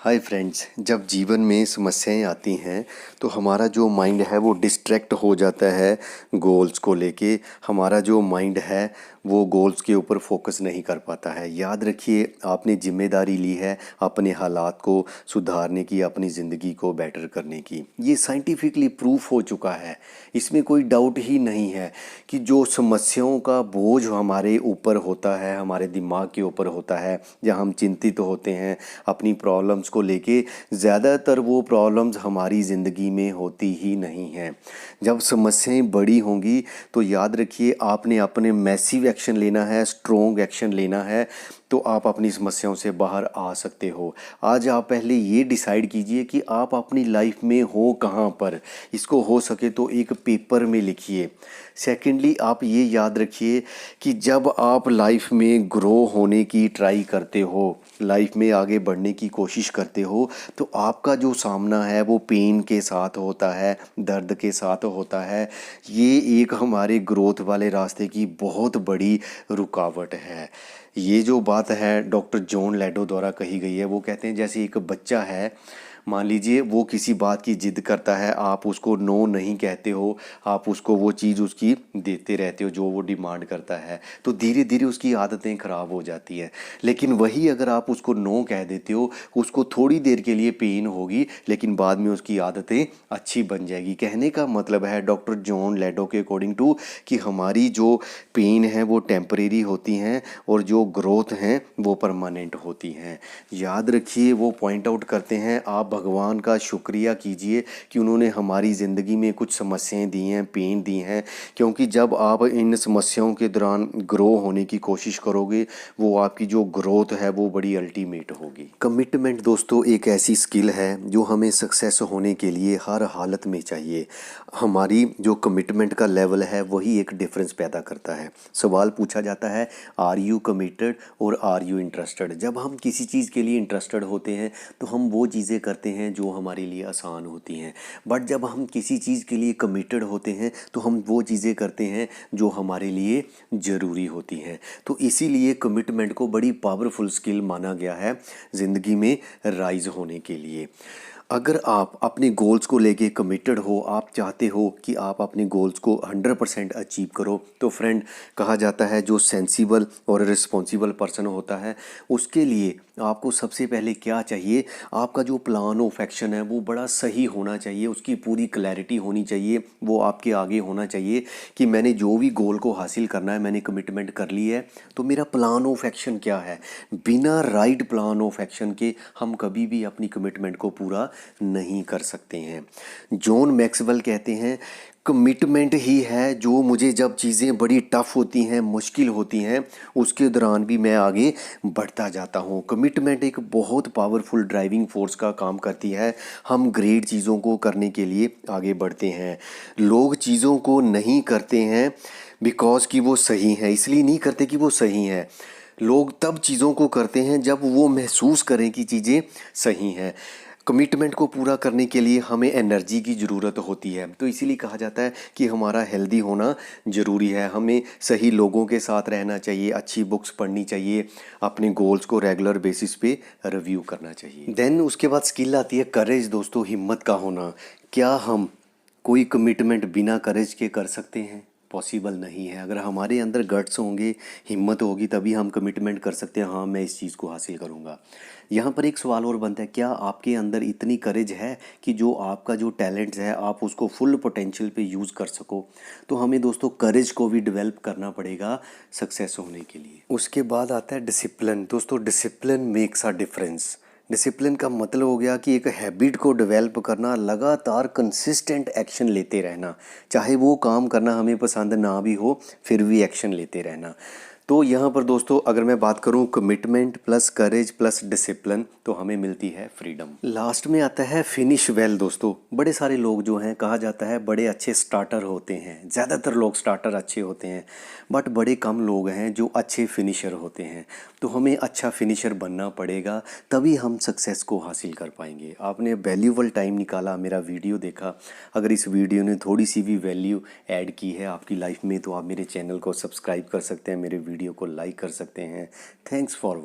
Hi friends, जब जीवन में समस्याएं आती हैं तो हमारा जो माइंड है वो डिस्ट्रैक्ट हो जाता है गोल्स को लेके। हमारा जो माइंड है वो गोल्स के ऊपर फोकस नहीं कर पाता है। याद रखिए, आपने जिम्मेदारी ली है अपने हालात को सुधारने की, अपनी ज़िंदगी को बेटर करने की। ये साइंटिफिकली प्रूफ हो चुका है, इसमें कोई डाउट ही नहीं है कि जो समस्याओं का बोझ हमारे ऊपर होता है, हमारे दिमाग के ऊपर होता है, जहाँ हम चिंतित होते हैं अपनी प्रॉब्लम्स को लेके, ज़्यादातर वो प्रॉब्लम्स हमारी ज़िंदगी में होती ही नहीं हैं। जब समस्याएं बड़ी होंगी तो याद रखिए, आपने अपने मैसिव एक्शन लेना है, स्ट्रोंग एक्शन लेना है, तो आप अपनी समस्याओं से बाहर आ सकते हो। आज आप पहले ये डिसाइड कीजिए कि आप अपनी लाइफ में हो कहाँ पर। इसको हो सके तो एक पेपर में लिखिए। सेकेंडली, आप ये याद रखिए कि जब आप लाइफ में ग्रो होने की ट्राई करते हो, लाइफ में आगे बढ़ने की कोशिश करते हो, तो आपका जो सामना है वो पेन के साथ होता है, दर्द के साथ होता है। ये एक हमारे ग्रोथ वाले रास्ते की बहुत बड़ी रुकावट है। ये जो बात है डॉक्टर जॉन लेडो द्वारा कही गई है। वो कहते हैं जैसे एक बच्चा है, मान लीजिए वो किसी बात की जिद करता है, आप उसको नो नहीं कहते हो, आप उसको वो चीज़ उसकी देते रहते हो जो वो डिमांड करता है, तो धीरे धीरे उसकी आदतें ख़राब हो जाती हैं। लेकिन वही अगर आप उसको नो कह देते हो, उसको थोड़ी देर के लिए पेन होगी लेकिन बाद में उसकी आदतें अच्छी बन जाएगी। कहने का मतलब है डॉक्टर जॉन लेडो के अकॉर्डिंग टू कि हमारी जो पेन है वो टेम्परेरी होती हैं और जो ग्रोथ हैं वो परमानेंट होती हैं। याद रखिए, वो पॉइंट आउट करते हैं, आप भगवान का शुक्रिया कीजिए कि उन्होंने हमारी ज़िंदगी में कुछ समस्याएं दी हैं, पेन दी हैं, क्योंकि जब आप इन समस्याओं के दौरान ग्रो होने की कोशिश करोगे, वो आपकी जो ग्रोथ है वो बड़ी अल्टीमेट होगी। कमिटमेंट दोस्तों एक ऐसी स्किल है जो हमें सक्सेस होने के लिए हर हालत में चाहिए। हमारी जो कमिटमेंट का लेवल है वही एक डिफरेंस पैदा करता है। सवाल पूछा जाता है, आर यू कमिटेड और आर यू इंटरेस्टेड। जब हम किसी चीज़ के लिए इंटरेस्टेड होते हैं तो हम वो चीज़ें करते हैं जो हमारे लिए आसान होती हैं, बट जब हम किसी चीज़ के लिए कमिटेड होते हैं तो हम वो चीज़ें करते हैं जो हमारे लिए ज़रूरी होती हैं। तो इसीलिए कमिटमेंट को बड़ी पावरफुल स्किल माना गया है ज़िंदगी में राइज होने के लिए। अगर आप अपने गोल्स को लेके कमिटेड हो, आप चाहते हो कि आप अपने गोल्स को 100% अचीव करो, तो फ्रेंड, कहा जाता है जो सेंसिबल और रिस्पॉन्सिबल पर्सन होता है उसके लिए आपको सबसे पहले क्या चाहिए, आपका जो प्लान ऑफ एक्शन है वो बड़ा सही होना चाहिए, उसकी पूरी क्लैरिटी होनी चाहिए। वो आपके आगे होना चाहिए कि मैंने जो भी गोल को हासिल करना है, मैंने कमिटमेंट कर ली है, तो मेरा प्लान ऑफ एक्शन क्या है। बिना राइट प्लान ऑफ एक्शन के हम कभी भी अपनी कमिटमेंट को पूरा नहीं कर सकते हैं। जॉन मैक्सवेल कहते हैं, कमिटमेंट ही है जो मुझे जब चीज़ें बड़ी टफ होती हैं, मुश्किल होती हैं, उसके दौरान भी मैं आगे बढ़ता जाता हूँ। कमिटमेंट एक बहुत पावरफुल ड्राइविंग फोर्स का काम करती है। हम ग्रेट चीज़ों को करने के लिए आगे बढ़ते हैं। लोग चीज़ों को नहीं करते हैं बिकॉज कि वो सही हैं, इसलिए नहीं करते कि वो सही हैं। लोग तब चीज़ों को करते हैं जब वो महसूस करें कि चीज़ें सही हैं। कमिटमेंट को पूरा करने के लिए हमें एनर्जी की ज़रूरत होती है, तो इसीलिए कहा जाता है कि हमारा हेल्दी होना ज़रूरी है। हमें सही लोगों के साथ रहना चाहिए, अच्छी बुक्स पढ़नी चाहिए, अपने गोल्स को रेगुलर बेसिस पे रिव्यू करना चाहिए। देन उसके बाद स्किल आती है करेज दोस्तों, हिम्मत का होना। क्या हम कोई कमिटमेंट बिना करेज के कर सकते हैं? पॉसिबल नहीं है। अगर हमारे अंदर गट्स होंगे, हिम्मत होगी, तभी हम कमिटमेंट कर सकते हैं, हाँ मैं इस चीज़ को हासिल करूँगा। यहाँ पर एक सवाल और बनता है, क्या आपके अंदर इतनी करेज है कि जो आपका जो टैलेंट है आप उसको फुल पोटेंशियल पे यूज़ कर सको? तो हमें दोस्तों करेज को भी डेवलप करना पड़ेगा सक्सेस होने के लिए। उसके बाद आता है डिसिप्लिन। दोस्तों, discipline makes a difference. Discipline का मतलब हो गया कि एक हैबिट को डेवलप करना, लगातार कंसिस्टेंट एक्शन लेते रहना, चाहे वो काम करना हमें पसंद ना भी हो फिर भी एक्शन लेते रहना। तो यहाँ पर दोस्तों अगर मैं बात करूँ commitment plus courage plus discipline, तो हमें मिलती है फ्रीडम। लास्ट में आता है फिनिश वेल। दोस्तों, बड़े सारे लोग जो हैं, कहा जाता है बड़े अच्छे स्टार्टर होते हैं, ज़्यादातर लोग स्टार्टर अच्छे होते हैं, बट बड़े कम लोग हैं जो अच्छे फिनिशर होते हैं। तो हमें अच्छा फिनिशर बनना पड़ेगा, तभी हम सक्सेस को हासिल कर पाएंगे। आपने वैल्यूबल टाइम निकाला, मेरा वीडियो देखा। अगर इस वीडियो ने थोड़ी सी भी वैल्यू ऐड की है आपकी लाइफ में, तो आप मेरे चैनल को सब्सक्राइब कर सकते हैं, मेरे वीडियो को लाइक कर सकते हैं। Thanks for watching.